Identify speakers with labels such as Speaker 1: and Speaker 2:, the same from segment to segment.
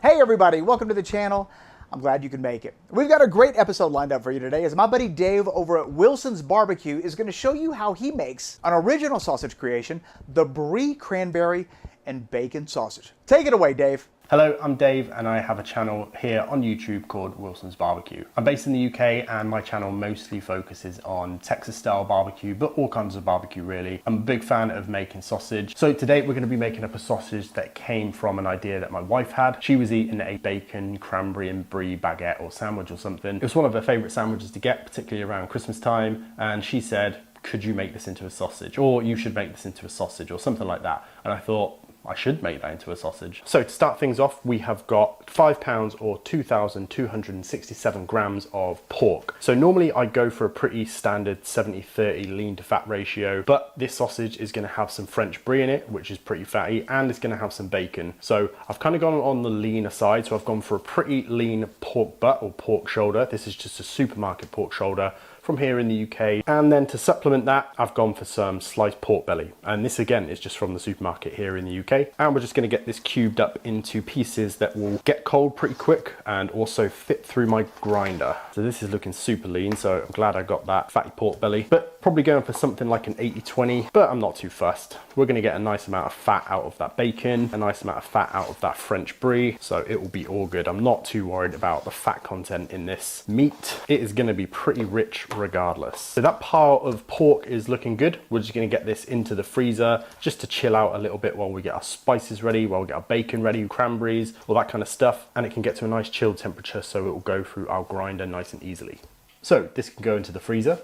Speaker 1: Hey everybody, welcome to the channel. I'm glad you could make it. We've got a great episode lined up for you today as my buddy Dave over at Wilson's Barbecue is going to show you how he makes an original sausage creation, the Brie cranberry and bacon sausage. Take it away, Dave.
Speaker 2: Hello, I'm Dave and I have a channel here on YouTube called Wilson's Barbecue. I'm based in the UK and my channel mostly focuses on Texas style barbecue, but all kinds of barbecue really. I'm a big fan of making sausage. So today we're going to be making up a sausage that came from an idea that my wife had. She was eating a bacon, cranberry and brie baguette or sandwich or something. It was one of her favorite sandwiches to get, particularly around Christmas time. And she said, could you make this into a sausage? Or you should make this into a sausage or something like that. And I thought, I should make that into a sausage. So to start things off, we have got 5 pounds or 2,267 grams of pork. So normally I go for a pretty standard 70-30 lean to fat ratio, but this sausage is gonna have some French brie in it, which is pretty fatty, and it's gonna have some bacon. So I've kind of gone on the leaner side. So I've gone for a pretty lean pork butt or pork shoulder. This is just a supermarket pork shoulder from here in the UK. And then to supplement that, I've gone for some sliced pork belly. And this again is just from the supermarket here in the UK. And we're just gonna get this cubed up into pieces that will get cold pretty quick and also fit through my grinder. So this is looking super lean, so I'm glad I got that fatty pork belly. But probably going for something like an 80-20, but I'm not too fussed. We're gonna get a nice amount of fat out of that bacon, a nice amount of fat out of that French brie, so it will be all good. I'm not too worried about the fat content in this meat. It is gonna be pretty rich regardless. So that pile of pork is looking good. We're just gonna get this into the freezer just to chill out a little bit while we get our spices ready, while we get our bacon ready, cranberries, all that kind of stuff. And it can get to a nice chilled temperature so it will go through our grinder nice and easily. So this can go into the freezer.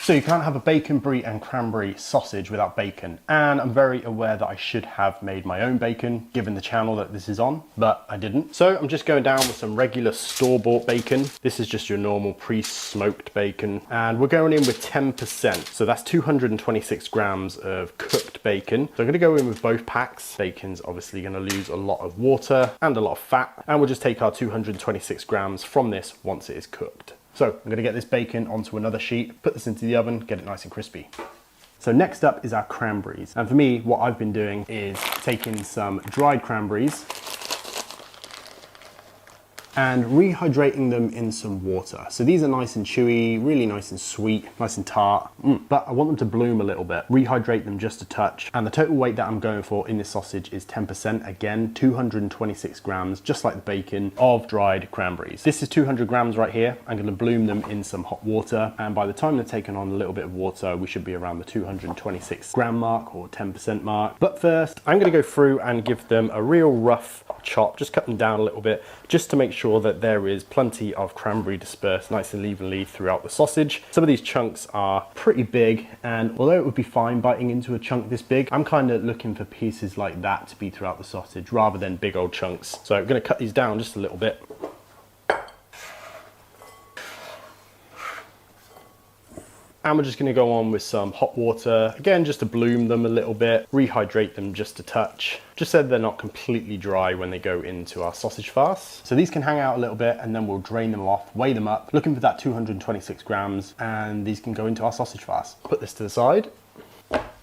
Speaker 2: So you can't have a bacon, brie and cranberry sausage without bacon. And I'm very aware that I should have made my own bacon given the channel that this is on, but I didn't. So I'm just going down with some regular store-bought bacon. This is just your normal pre-smoked bacon. And we're going in with 10%. So that's 226 grams of cooked bacon. So I'm gonna go in with both packs. Bacon's obviously gonna lose a lot of water and a lot of fat. And we'll just take our 226 grams from this once it is cooked. So I'm gonna get this bacon onto another sheet, put this into the oven, get it nice and crispy. So next up is our cranberries. And for me, what I've been doing is taking some dried cranberries and rehydrating them in some water. So these are nice and chewy, really nice and sweet, nice and tart, but I want them to bloom a little bit. Rehydrate them just a touch. And the total weight that I'm going for in this sausage is 10%, again, 226 grams, just like the bacon, of dried cranberries. This is 200 grams right here. I'm gonna bloom them in some hot water. And by the time they're taken on a little bit of water, we should be around the 226 gram mark or 10% mark. But first, I'm gonna go through and give them a real rough chop, just cut them down a little bit, just to make sure that there is plenty of cranberry dispersed nice and evenly throughout the sausage. Some of these chunks are pretty big, and although it would be fine biting into a chunk this big, I'm kind of looking for pieces like that to be throughout the sausage rather than big old chunks. So I'm going to cut these down just a little bit. And we're just gonna go on with some hot water, again, just to bloom them a little bit, rehydrate them just a touch, just so they're not completely dry when they go into our sausage farce. So these can hang out a little bit and then we'll drain them off, weigh them up, looking for that 226 grams, and these can go into our sausage farce. Put this to the side.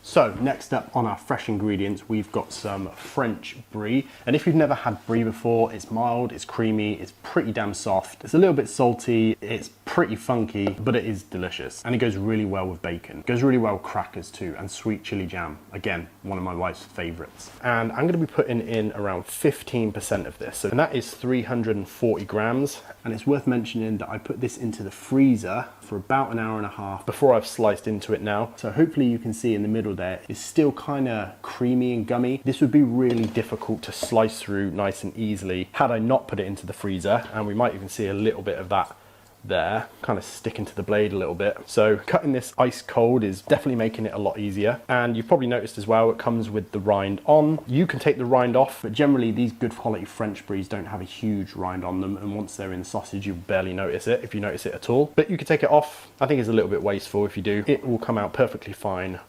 Speaker 2: So next up on our fresh ingredients, we've got some French brie. And if you've never had brie before, it's mild, it's creamy, it's pretty damn soft. It's a little bit salty, it's pretty funky, but it is delicious. And it goes really well with bacon. It goes really well with crackers too, and sweet chili jam. Again, one of my wife's favorites. And I'm gonna be putting in around 15% of this. And that is 340 grams. And it's worth mentioning that I put this into the freezer for about an hour and a half before I've sliced into it now. So hopefully you can see in the middle there, it's still kind of creamy and gummy. This would be really difficult to slice through nice and easily had I not put it into the freezer. And we might even see a little bit of that there, kind of sticking to the blade a little bit. So cutting this ice cold is definitely making it a lot easier. And you've probably noticed as well, it comes with the rind on. You can take the rind off, but generally these good quality French bries don't have a huge rind on them. And once they're in the sausage, you barely notice it, if you notice it at all. But you can take it off. I think it's a little bit wasteful if you do. It will come out perfectly fine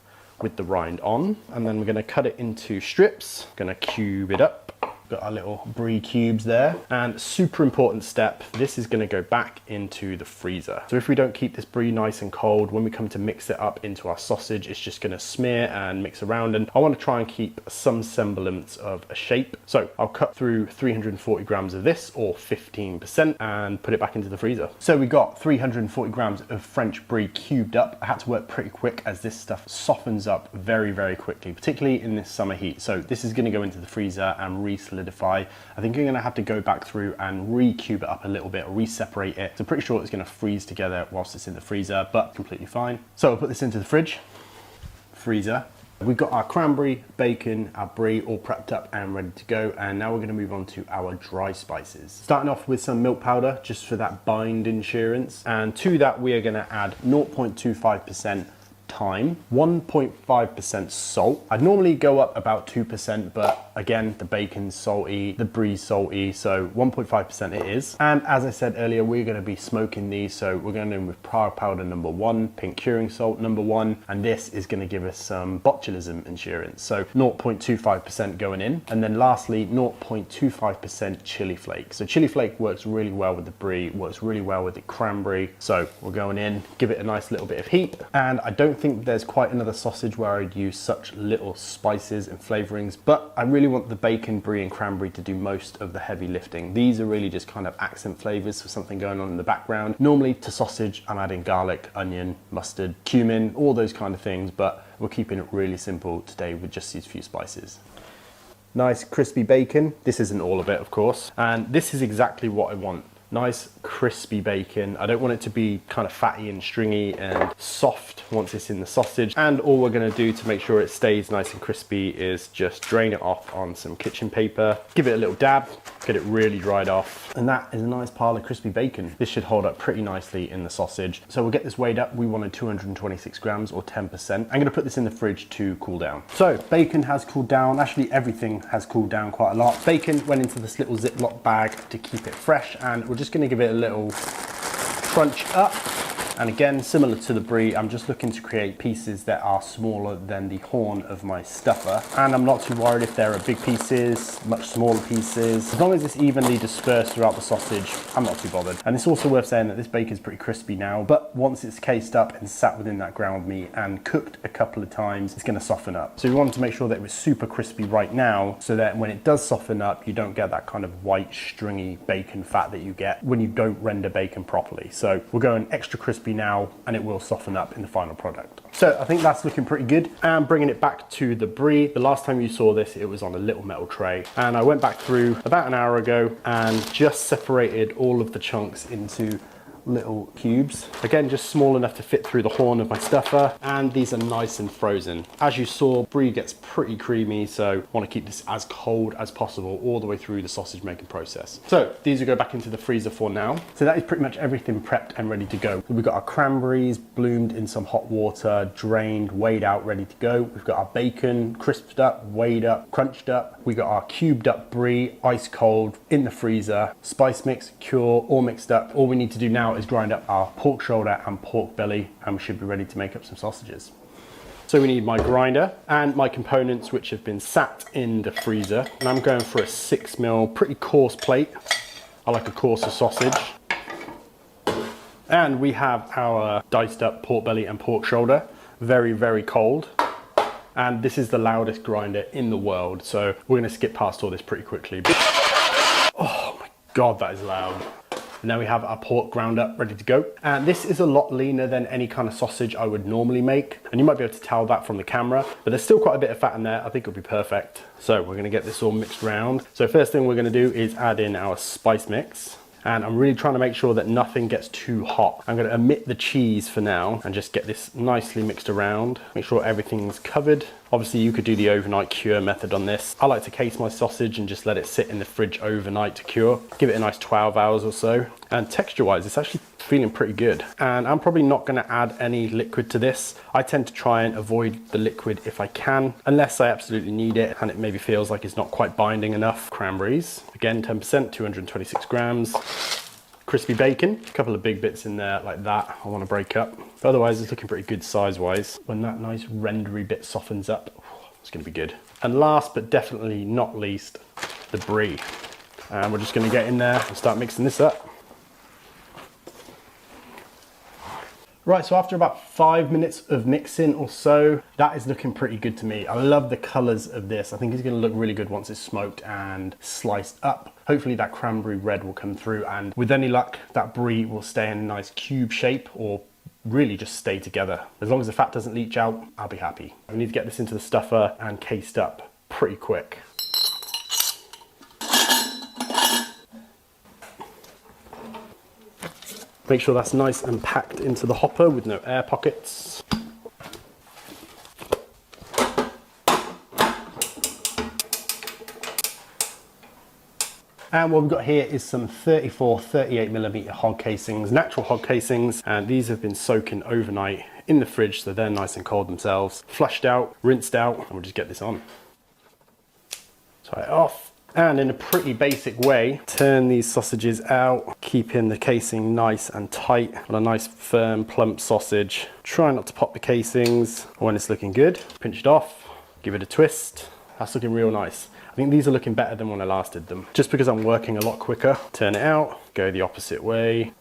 Speaker 2: with the rind on. And then we're gonna cut it into strips, gonna cube it up. Got our little Brie cubes there. And super important step, this is gonna go back into the freezer. So if we don't keep this Brie nice and cold, when we come to mix it up into our sausage, it's just gonna smear and mix around. And I wanna try and keep some semblance of a shape. So I'll cut through 340 grams of this, or 15%, and put it back into the freezer. So we got 340 grams of French Brie cubed up. I had to work pretty quick as this stuff softens up very, very quickly, particularly in this summer heat. So this is gonna go into the freezer and re-solidify. I think you're gonna have to go back through and re-cube it up a little bit, or re-separate it. So I'm pretty sure it's gonna freeze together whilst it's in the freezer, but completely fine. So I'll put this into the fridge, freezer. We've got our cranberry, bacon, our Brie all prepped up and ready to go. And now we're gonna move on to our dry spices. Starting off with some milk powder, just for that bind insurance. And to that, we are gonna add 0.25% thyme, 1.5% salt. I'd normally go up about 2%, but again, the bacon's salty, the Brie's salty, so 1.5% it is. And as I said earlier, we're gonna be smoking these, so we're going in with Prague powder number 1, pink curing salt number 1, and this is gonna give us some botulism insurance. So 0.25% going in. And then lastly, 0.25% chili flake. So chili flake works really well with the Brie, works really well with the cranberry. So we're going in, give it a nice little bit of heat. And I don't think there's quite another sausage where I'd use such little spices and flavorings, but I really want the bacon, Brie and cranberry to do most of the heavy lifting. These are really just kind of accent flavors for something going on in the background. Normally to sausage, I'm adding garlic, onion, mustard, cumin, all those kind of things, but we're keeping it really simple today with just these few spices. Nice crispy bacon. This isn't all of it, of course, and this is exactly what I want. Nice crispy bacon. I don't want it to be kind of fatty and stringy and soft once it's in the sausage. And all we're gonna do to make sure it stays nice and crispy is just drain it off on some kitchen paper, give it a little dab, get it really dried off. And that is a nice pile of crispy bacon. This should hold up pretty nicely in the sausage. So we'll get this weighed up. We wanted 226 grams or 10%. I'm gonna put this in the fridge to cool down. So bacon has cooled down. Actually, everything has cooled down quite a lot. Bacon went into this little Ziploc bag to keep it fresh, and we're just gonna give it a little crunch up. And again, similar to the Brie, I'm just looking to create pieces that are smaller than the horn of my stuffer. And I'm not too worried if there are big pieces, much smaller pieces. As long as it's evenly dispersed throughout the sausage, I'm not too bothered. And it's also worth saying that this bacon's pretty crispy now, but once it's cased up and sat within that ground meat and cooked a couple of times, it's gonna soften up. So we wanted to make sure that it was super crispy right now, so that when it does soften up, you don't get that kind of white, stringy bacon fat that you get when you don't render bacon properly. So we're going extra crispy now, and it will soften up in the final product. So I think that's looking pretty good. And bringing it back to the Brie, the last time you saw this, it was on a little metal tray. And I went back through about an hour ago and just separated all of the chunks into little cubes. Again, just small enough to fit through the horn of my stuffer, and these are nice and frozen. As you saw, Brie gets pretty creamy, so I want to keep this as cold as possible all the way through the sausage making process. So these will go back into the freezer for now. So that is pretty much everything prepped and ready to go. We've got our cranberries bloomed in some hot water, drained, weighed out, ready to go. We've got our bacon crisped up, weighed up, crunched up. We got our cubed up Brie, ice cold, in the freezer, spice mix, cure, all mixed up. All we need to do now is grind up our pork shoulder and pork belly, and we should be ready to make up some sausages. So we need my grinder and my components, which have been sat in the freezer. And I'm going for a 6mm, pretty coarse plate. I like a coarser sausage. And we have our diced up pork belly and pork shoulder, very, very cold. And this is the loudest grinder in the world, so we're gonna skip past all this pretty quickly. Oh my God, that is loud. And now we have our pork ground up, ready to go. And this is a lot leaner than any kind of sausage I would normally make. And you might be able to tell that from the camera, but there's still quite a bit of fat in there. I think it'll be perfect. So we're gonna get this all mixed around. So first thing we're gonna do is add in our spice mix. And I'm really trying to make sure that nothing gets too hot. I'm gonna omit the cheese for now and just get this nicely mixed around. Make sure everything's covered. Obviously you could do the overnight cure method on this. I like to case my sausage and just let it sit in the fridge overnight to cure. Give it a nice 12 hours or so. And texture wise, it's actually feeling pretty good. And I'm probably not gonna add any liquid to this. I tend to try and avoid the liquid if I can, unless I absolutely need it and it maybe feels like it's not quite binding enough. Cranberries, again 10%, 226 grams. Crispy bacon, a couple of big bits in there like that I want to break up. But otherwise it's looking pretty good size wise. When that nice rendery bit softens up, it's going to be good. And last but definitely not least, the Brie. And we're just gonna get in there and start mixing this up. Right, so after about 5 minutes of mixing or so, that is looking pretty good to me. I love the colors of this. I think it's gonna look really good once it's smoked and sliced up. Hopefully that cranberry red will come through, and with any luck, that Brie will stay in a nice cube shape or really just stay together. As long as the fat doesn't leach out, I'll be happy. We need to get this into the stuffer and cased up pretty quick. Make sure that's nice and packed into the hopper with no air pockets. And what we've got here is some 38mm hog casings, natural hog casings, and these have been soaking overnight in the fridge so they're nice and cold themselves. Flushed out, rinsed out, and we'll just get this on. Tie it off. And in a pretty basic way, turn these sausages out, keeping the casing nice and tight on a nice firm plump sausage. Try not to pop the casings. When it's looking good, pinch it off, give it a twist. That's looking real nice. I think these are looking better than when I last did them. Just because I'm working a lot quicker. Turn it out, go the opposite way.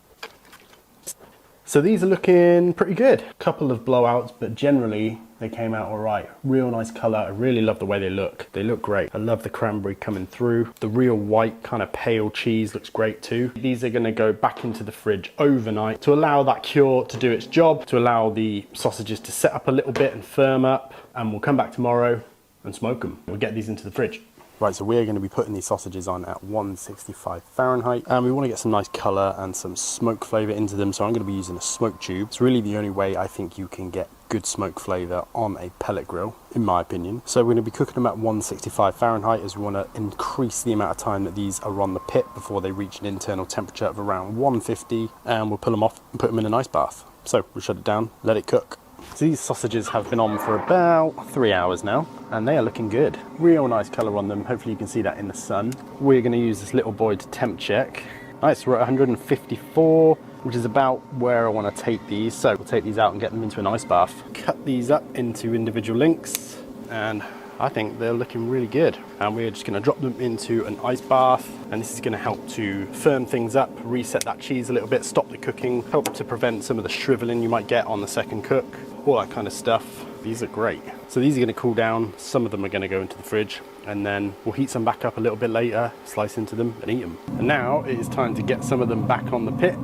Speaker 2: So these are looking pretty good. Couple of blowouts, but generally they came out all right. Real nice color. I really love the way they look. They look great. I love the cranberry coming through. The real white kind of pale cheese looks great too. These are gonna go back into the fridge overnight to allow that cure to do its job, to allow the sausages to set up a little bit and firm up, and we'll come back tomorrow and smoke them. We'll get these into the fridge. Right, so we're going to be putting these sausages on at 165 Fahrenheit, and we want to get some nice colour and some smoke flavour into them, so I'm going to be using a smoke tube. It's really the only way I think you can get good smoke flavour on a pellet grill, in my opinion. So we're going to be cooking them at 165 Fahrenheit as we want to increase the amount of time that these are on the pit before they reach an internal temperature of around 150, and we'll pull them off and put them in an ice bath. So we'll shut it down, let it cook. So these sausages have been on for about 3 hours now, and they are looking good. Real nice colour on them. Hopefully you can see that in the sun. We're going to use this little boy to temp check. Nice, we're at 154, which is about where I want to take these. So we'll take these out and get them into an ice bath. Cut these up into individual links, and I think they're looking really good. And we're just going to drop them into an ice bath, and this is going to help to firm things up, reset that cheese a little bit, stop the cooking, help to prevent some of the shriveling you might get on the second cook, all that kind of stuff. These are great. So these are going to cool down. Some of them are going to go into the fridge, and then we'll heat some back up a little bit later, slice into them and eat them. And now it is time to get some of them back on the pit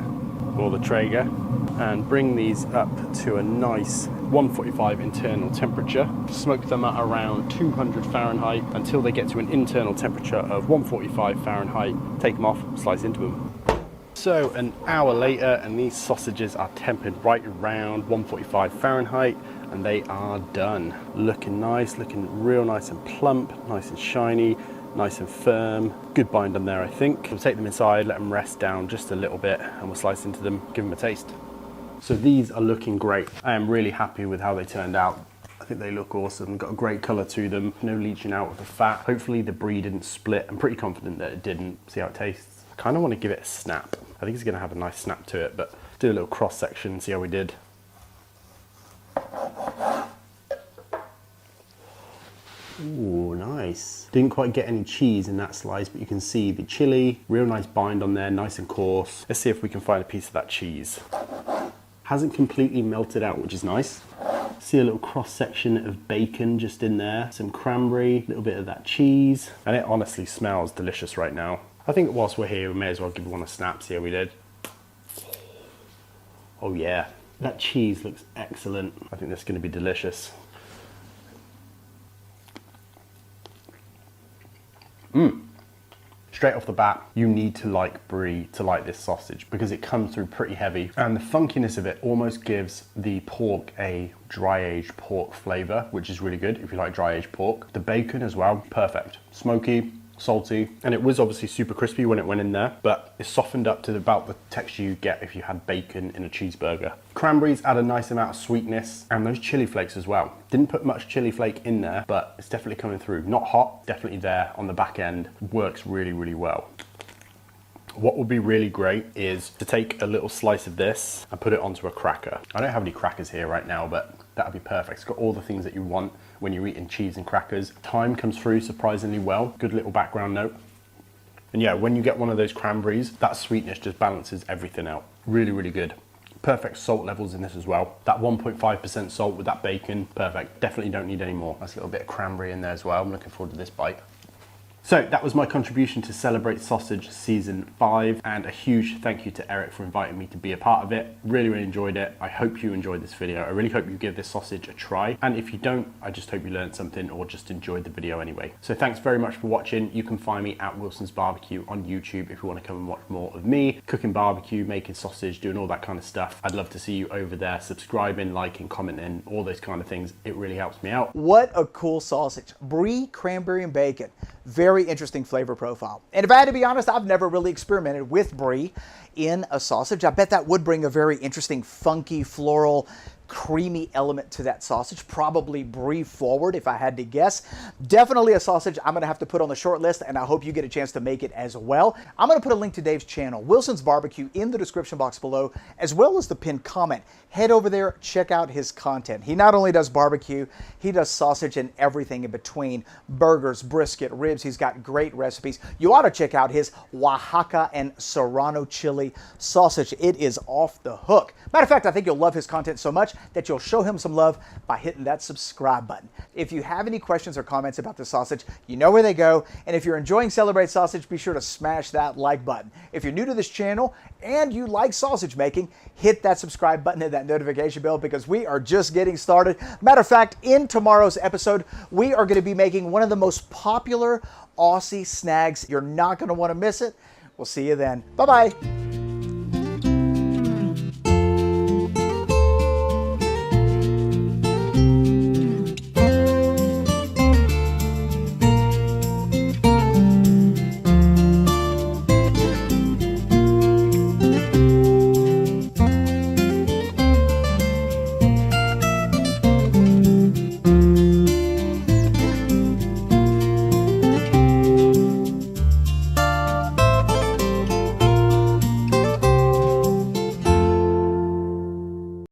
Speaker 2: or the Traeger and bring these up to a nice 145 internal temperature. Smoke them at around 200 Fahrenheit until they get to an internal temperature of 145 Fahrenheit. Take them off, slice into them. So an hour later, and these sausages are tempered right around 145 Fahrenheit, and they are done. Looking nice, looking real nice and plump, nice and shiny, nice and firm. Good bind on there, I think. We'll take them inside, let them rest down just a little bit, and we'll slice into them, give them a taste. So these are looking great. I am really happy with how they turned out. I think they look awesome, got a great colour to them, no leaching out of the fat. Hopefully the Brie didn't split. I'm pretty confident that it didn't. See how it tastes. I kind of want to give it a snap. I think it's going to have a nice snap to it, but do a little cross section, see how we did. Ooh, nice. Didn't quite get any cheese in that slice, but you can see the chili, real nice bind on there, nice and coarse. Let's see if we can find a piece of that cheese. Hasn't completely melted out, which is nice. See a little cross section of bacon just in there, some cranberry, a little bit of that cheese, and it honestly smells delicious right now. I think whilst we're here, we may as well give one a snap, see how we did. Oh yeah, that cheese looks excellent. I think that's going to be delicious. Straight off the bat, you need to like Brie to like this sausage because it comes through pretty heavy, and the funkiness of it almost gives the pork a dry-aged pork flavor, which is really good if you like dry-aged pork. The bacon as well, perfect. Smoky, salty, and it was obviously super crispy when it went in there, but it's softened up to about the texture you get if you had bacon in a cheeseburger. Cranberries add a nice amount of sweetness, and those chili flakes as well. Didn't put much chili flake in there, but it's definitely coming through. Not hot, definitely there on the back end. Works really, really well. What would be really great is to take a little slice of this and put it onto a cracker. I don't have any crackers here right now, but that would be perfect. It's got all the things that you want when you're eating cheese and crackers. Thyme comes through surprisingly well. Good little background note. And yeah, when you get one of those cranberries, that sweetness just balances everything out. Really, really good. Perfect salt levels in this as well. That 1.5% salt with that bacon, perfect. Definitely don't need any more. Nice little bit of cranberry in there as well. I'm looking forward to this bite. So that was my contribution to Celebrate Sausage Season 5, and a huge thank you to Eric for inviting me to be a part of it. Really, really enjoyed it. I hope you enjoyed this video. I really hope you give this sausage a try. And if you don't, I just hope you learned something or just enjoyed the video anyway. So thanks very much for watching. You can find me at Wilson's Barbecue on YouTube if you want to come and watch more of me cooking barbecue, making sausage, doing all that kind of stuff. I'd love to see you over there, subscribing, liking, commenting, all those kind of things. It really helps me out.
Speaker 1: What a cool sausage. Brie, cranberry, and bacon. Very interesting flavor profile. And if I had to be honest, I've never really experimented with Brie in a sausage. I bet that would bring a very interesting, funky, floral, creamy element to that sausage. Probably Brie forward if I had to guess. Definitely a sausage I'm gonna have to put on the short list, and I hope you get a chance to make it as well. I'm gonna put a link to Dave's channel, Wilson's Barbecue, in the description box below, as well as the pinned comment. Head over there, check out his content. He not only does barbecue, he does sausage and everything in between. Burgers, brisket, ribs. He's got great recipes. You ought to check out his Oaxaca and Serrano chili sausage. It is off the hook. Matter of fact, I think you'll love his content so much that you'll show him some love by hitting that subscribe button. If you have any questions or comments about the sausage, you know where they go. And if you're enjoying Celebrate Sausage, be sure to smash that like button. If you're new to this channel and you like sausage making, hit that subscribe button and that notification bell, because we are just getting started. Matter of fact, in tomorrow's episode, we are going to be making one of the most popular Aussie snags. You're not going to want to miss it. We'll see you then. Bye-bye.